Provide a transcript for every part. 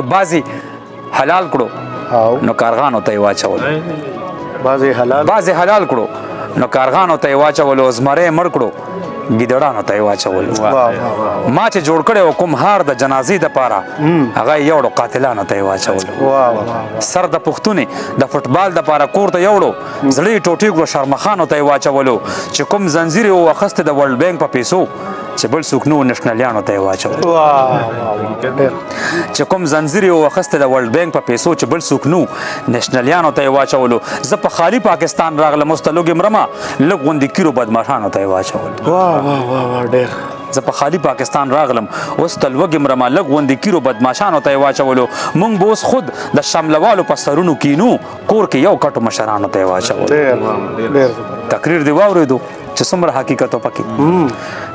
بعضی حلال کړو نو کارغانو ته یې واچول، بعضی حلال کړو نو کارغانو ته یې واچولو، زمری مړ کړو ګیدړانو ته یې واچولو. ما چې جوړ کړی و کوم هار د جنازې دپاره هغه یې یوړو قاتلانو ته یې واچولو. سر د پښتونې د فټبال دپاره کور ته یوړو، زړه یې ټوټې کړو شرمخانو ته یې واچولو. چې کوم زنځیر یې واخیستی د ورلډ بینک په پیسو چې بل څوک نه و نشنلیانو ته یې واچولو. چې کوم زنځیر یې واخیستی د ورلډ بینک په پیسو چې بل څوک نه و نشنلیانو ته یې واچولو. زه په خالي پاکستان راغلم، اوس ته لوږې مرمه، لږ غوندې کیرو بدماشانو ته یې واچولو. زه په خالي پاکستان راغلم، اوس ته لوږې مرمه، لږ غوندې کیرو بدماشانو ته یې واچولو. موږ به اوس خود د شملوالو په سرونو کینو، کور کې یو کټو مشرانو ته یې واچولو. تقریر دې واورېدو چې څومره حقیقت و پکې،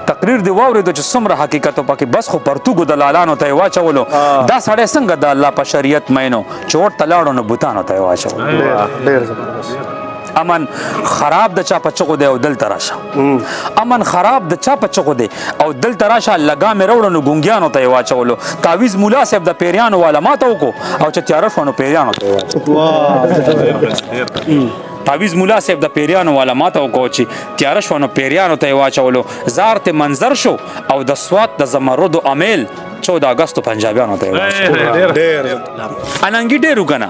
تقریر دې واورېدو چې څومره حقیقت و پکې. بس خو پرتوګو دلالانو ته یې واچولو. دا سړی څنګه د الله په شریعت مینو چې اوټ ته لاړو نو بوتانو ته یې واچولو. امن خراب د چا په چغو دی او دلته راشه، امن خراب د چا په چغو دی او دلته راشه. لګا مې راوړه نو ګونګیانو ته یې واچولو. تعویز ملا صاحب د پیریانو والا ماته وکړو او چې تیاره شوه نو پیریانو ته یې واچولو. تعویز ملا صاحب د پیریانو والا ماته وکړو چې تیاره شوه نو پیریانو ته یې واچولو. زار ته منظر شو او د سوات د زمردو امیل 14 اگستو پنجابیانو ته یې واچولو. اننګي ډېرو که نه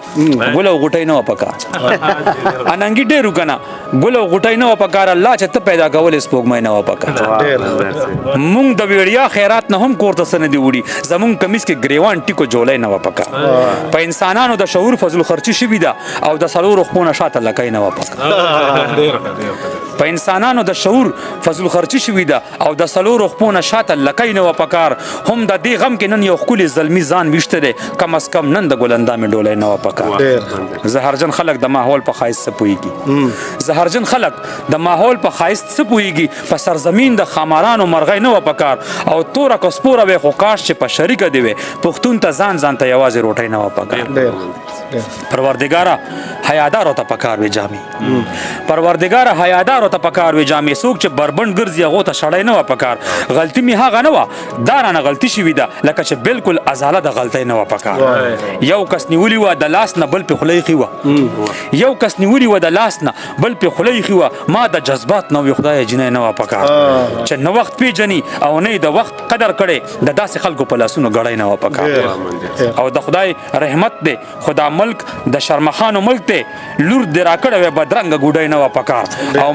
ګل او غوټۍ نه وه پکار، اننګي ډېرو که نه ګل او غوټۍ نه وه پکار. الله چې ته پیدا کولې سپوږمۍ نه وه پکار. مونږ د ویړیا خیرات نه هم کور ته څه نه دي وړي، زمونږ کمیس کې ګریوان ټیکو جولی نه وه پکار. په انسانانو د شعور فضل خرچي شوي ده او د څلورو خپونه شاته لکۍ نه وه پکار. په انسانانو د شعور فضل خرچي شوي ده او د څلورو خپونه شاته لکۍ نه وه پکار. هم د دې غم کې نن یو ښکلي زلمي ځان ویشته دی، کم از کم نن د ګلندامې ډولی نه وه پکار. زهرجن خلک د ماحول په ښایست څه پوهېږي، زهرجن خلک د ماحول په ښایست څه پوهېږي. په سرزمین د خامارانو مرغۍ نه وه پکار او توره که سپوره وی خو کاش چې په شریکه دې وی پښتون ته ځان ته یوازې روټۍ نه وه پکار. پروردګاره حیادارو ته پکار وي جامې، پروردګاره حیادارو ته پکار وي جامې. څوک چې بربنډ ګرځي هغو ته شړی نه وه پکار. غلطي مې هغه نه وه، دا رانه غلطي شوي ده لکه چې بالکل ازاله د غلطۍ نه وه پکار. یو کس نیولي وه د لاس نه بل پې خوله ایښې وه، یو کس نیولي وه د لاس نه بل پې خوله ایښې وه. ما د جذبات نه وي خدایه جنۍ نه وه پکار. چې نه وخت پیژني او نه یې د وخت قدر کړی، د داسې خلکو په لاسونو ګړی نه وه پکار. او د خدای رحمت دی، خدا ملک د شرمخانو ملک دی، لور دې راکړی وی بدرنګه ګوډۍ نه وه پکار. او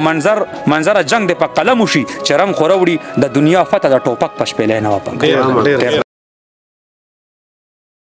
منظره جنگ دې په قلم وشي چې رنګ خو راوړي د دنیا فتح د ټوپک په شپېلی نه وه پکار.